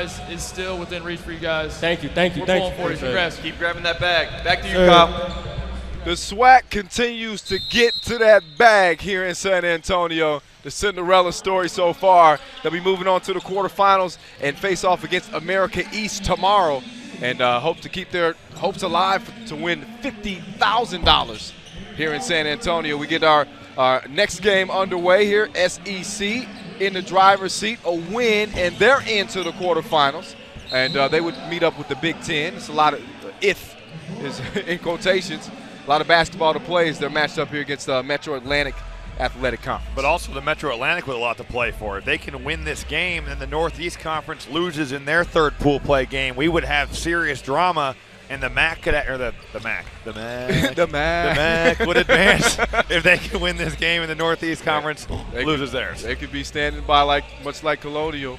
is still within reach for you guys. Thank you. We're pulling for you. Congrats. Keep grabbing that bag. Back to you, Kyle. The SWAC continues to get to that bag here in San Antonio. The Cinderella story so far. They'll be moving on to the quarterfinals and face off against America East tomorrow, and hope to keep their hopes alive to win $50,000 here in San Antonio. We get our next game underway here. SEC in the driver's seat, a win, and they're into the quarterfinals. And they would meet up with the Big Ten. It's a lot of if is in quotations. A lot of basketball to play as they're matched up here against the Metro Atlantic Athletic Conference. But also the Metro Atlantic with a lot to play for. If they can win this game and the Northeast Conference loses in their third pool play game, we would have serious drama, and the MAAC could, or the MAAC, the MAAC would advance if they can win this game and the Northeast Conference loses theirs. They could be standing by much like Colonial.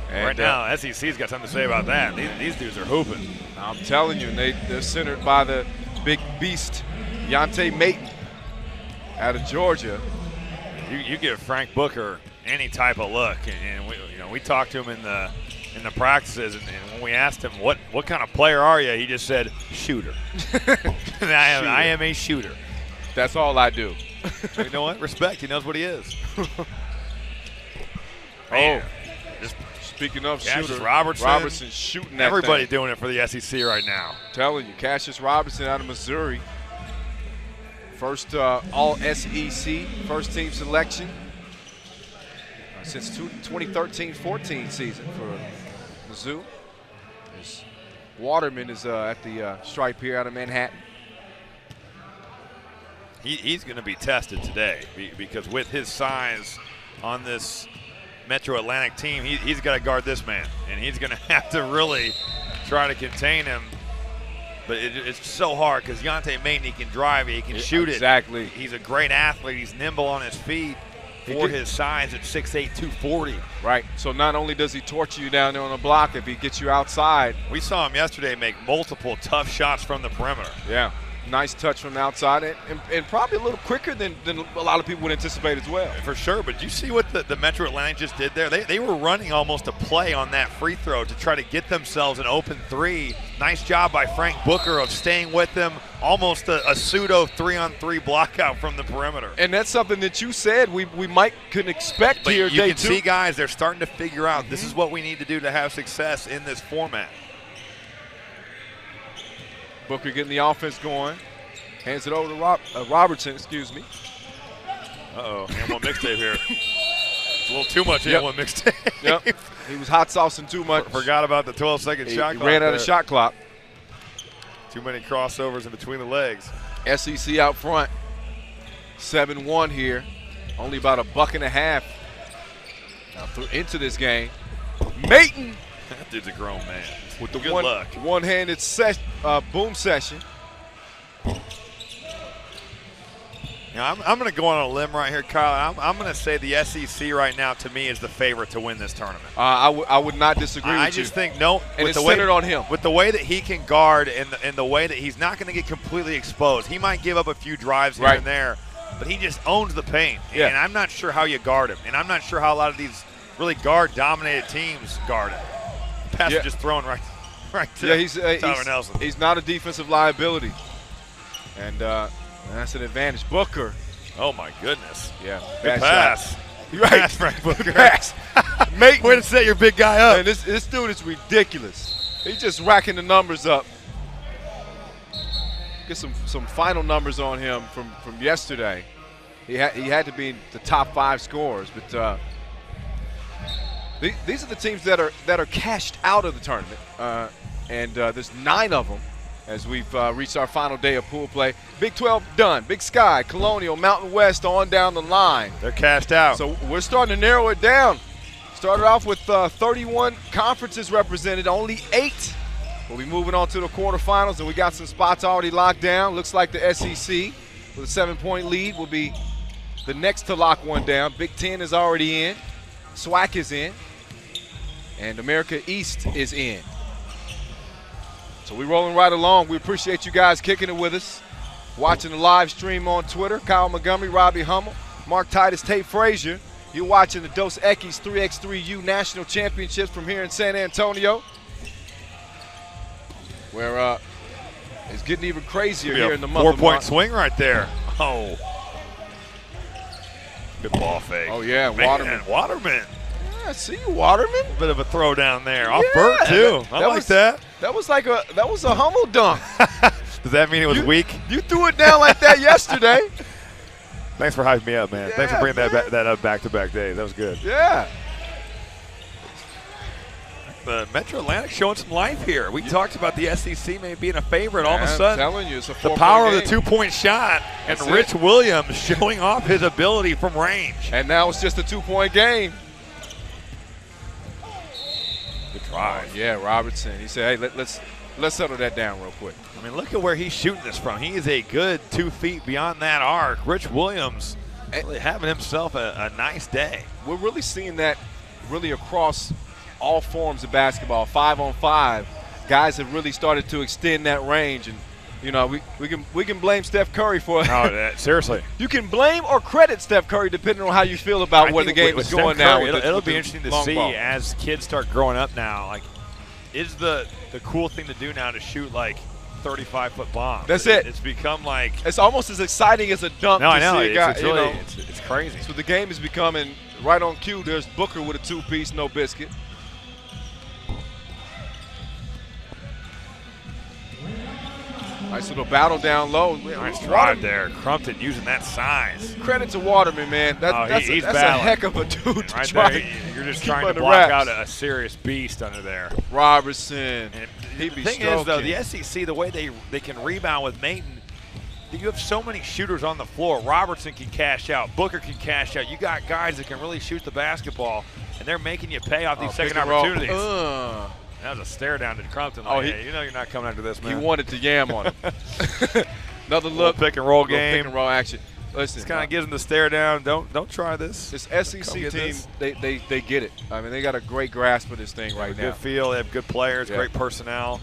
And right now, SEC's got something to say about that. These dudes are hooping. I'm telling you, they're centered by the big beast, Yante Maton, out of Georgia. You give Frank Booker any type of look, and we talked to him in the practices, and when we asked him what kind of player are you, he just said shooter. I am a shooter. That's all I do. You know what? Respect. He knows what he is. Speaking of Cassius shooter, Robertson shooting that everybody thing. doing it for the SEC right now. I'm telling you, Cassius Robertson out of Missouri. First all-SEC, first-team selection since 2013-14 season for Mizzou. Waterman is at the stripe here out of Manhattan. He's going to be tested today because with his size on this Metro Atlantic team, he's got to guard this man, and he's going to have to really try to contain him. But it's so hard because Yante Maton, he can drive it, he can shoot it. Exactly. He's a great athlete. He's nimble on his feet for his size at 6'8", 240. Right. So not only does he torture you down there on the block, if he gets you outside. We saw him yesterday make multiple tough shots from the perimeter. Yeah. Nice touch from the outside, and probably a little quicker than a lot of people would anticipate as well. For sure, but you see what the Metro Atlantic just did there? They were running almost a play on that free throw to try to get themselves an open three. Nice job by Frank Booker of staying with them, almost a pseudo 3-on-3 block out from the perimeter. And that's something that you said we couldn't expect but here. You can see guys, they're starting to figure out this is what we need to do to have success in this format. Booker getting the offense going. Hands it over to Robertson, excuse me. Uh-oh, and one mixtape here. It's a little too much and one mixtape. Yep, he was hot saucing too much. Forgot about the 12-second shot clock. He ran out of shot clock. Too many crossovers in between the legs. SEC out front, 7-1 here. Only about a buck and a half now into this game. Maton. That dude's a grown man. With the Good luck. one-handed boom session. Now, I'm going to go on a limb right here, Kyle. I'm going to say the SEC right now, to me, is the favorite to win this tournament. I would not disagree with you. I just think, no. And it's centered on him. With the way that he can guard and the way that he's not going to get completely exposed. He might give up a few drives here and there, but he just owns the paint. Yeah. And I'm not sure how you guard him. And I'm not sure how a lot of these really guard-dominated teams guard him. The pass is just thrown right to Tyler Nelson. He's not a defensive liability. And that's an advantage. Booker. Oh, my goodness. Yeah. Good pass. Right. Pass, Frank Booker. Pass. Way to set your big guy up. Man, this dude is ridiculous. He's just racking the numbers up. Get some final numbers on him from yesterday. He had to be in the top 5 scorers, but these are the teams that are cashed out of the tournament, and there's 9 of them as we've reached our final day of pool play. Big 12 done. Big Sky, Colonial, Mountain West on down the line. They're cashed out. So we're starting to narrow it down. Started off with 31 conferences represented, only 8. We'll be moving on to the quarterfinals, and we got some spots already locked down. Looks like the SEC with a 7-point lead will be the next to lock one down. Big Ten is already in. SWAC is in. And America East is in. So we're rolling right along. We appreciate you guys kicking it with us. Watching the live stream on Twitter. Kyle Montgomery, Robbie Hummel, Mark Titus, Tate Frazier. You're watching the Dos Equis 3x3U National Championships from here in San Antonio, where it's getting even crazier here in the month of March. 4-point swing right there. Oh. Good ball fake. Oh, yeah, Man, Waterman. Waterman. Yeah, see you, Waterman. A bit of a throw down there. Off Burt, too. I like that. That was a Hummel dunk. Does that mean it was weak? You threw it down like that yesterday. Thanks for hyping me up, man. Yeah, Thanks for bringing that up back-to-back days. That was good. Yeah. The Metro Atlantic showing some life here. We talked about the SEC maybe being a favorite. All of a sudden, I'm telling you, it's a the power of the two-point shot, and That's Rich Williams showing off his ability from range. And now it's just a 2-point game. Good drive. Yeah, Robertson. He said, hey, let's settle that down real quick. I mean, look at where he's shooting this from. He is a good 2 feet beyond that arc. Rich Williams really having himself a nice day. We're really seeing that really across all forms of basketball. 5-on-5, guys have really started to extend that range, and you know we can blame Steph Curry for it. Oh, seriously. You can blame or credit Steph Curry depending on how you feel about where the game is going now. It'll be interesting to see as kids start growing up now. Like, is the cool thing to do now to shoot like 35-foot bombs? That's it. It's become like it's almost as exciting as a dunk. No, I know. See a guy, it's really it's crazy. So the game is becoming right on cue. There's Booker with a 2-piece, no biscuit. Nice little battle down low. Nice drive there. Crumpton using that size. Credit to Waterman, man. That's a heck of a dude to right try. There, you're just trying to block out a serious beast under there. Robertson. The thing is, though, the SEC, the way they can rebound with Maton, you have so many shooters on the floor. Robertson can cash out. Booker can cash out. You got guys that can really shoot the basketball, and they're making you pay off these second opportunities. That was a stare down to Crumpton. Like, hey, you know you're not coming after this, man. He wanted to yam on him. Another look. Pick and roll game. Pick and roll action. Listen, this kind of gives them the stare down. Don't try this. This SEC team, they get it. I mean, they got a great grasp of this thing right now. Good feel. They have good players, great personnel.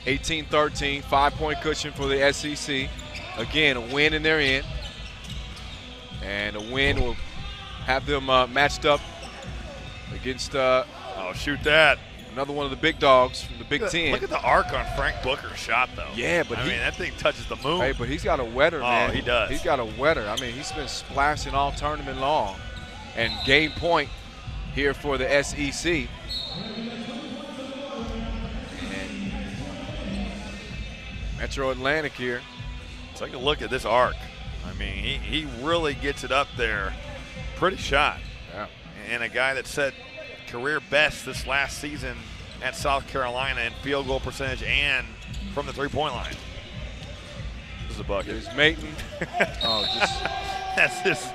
18-13, 5-point cushion for the SEC. Again, a win and they're in. And a win will have them matched up against oh, shoot that. Another one of the big dogs from the Big Ten. Look at the arc on Frank Booker's shot, though. Yeah, but I mean, that thing touches the moon. Hey, but he's got a wetter, man. Oh, he does. He's got a wetter. I mean, he's been splashing all tournament long. And game point here for the SEC. And Metro Atlantic here. Take a look at this arc. I mean, he really gets it up there. Pretty shot. Yeah. And a guy that set career best this last season at South Carolina in field goal percentage and from the three-point line. This is a bucket. There's Maton. That's just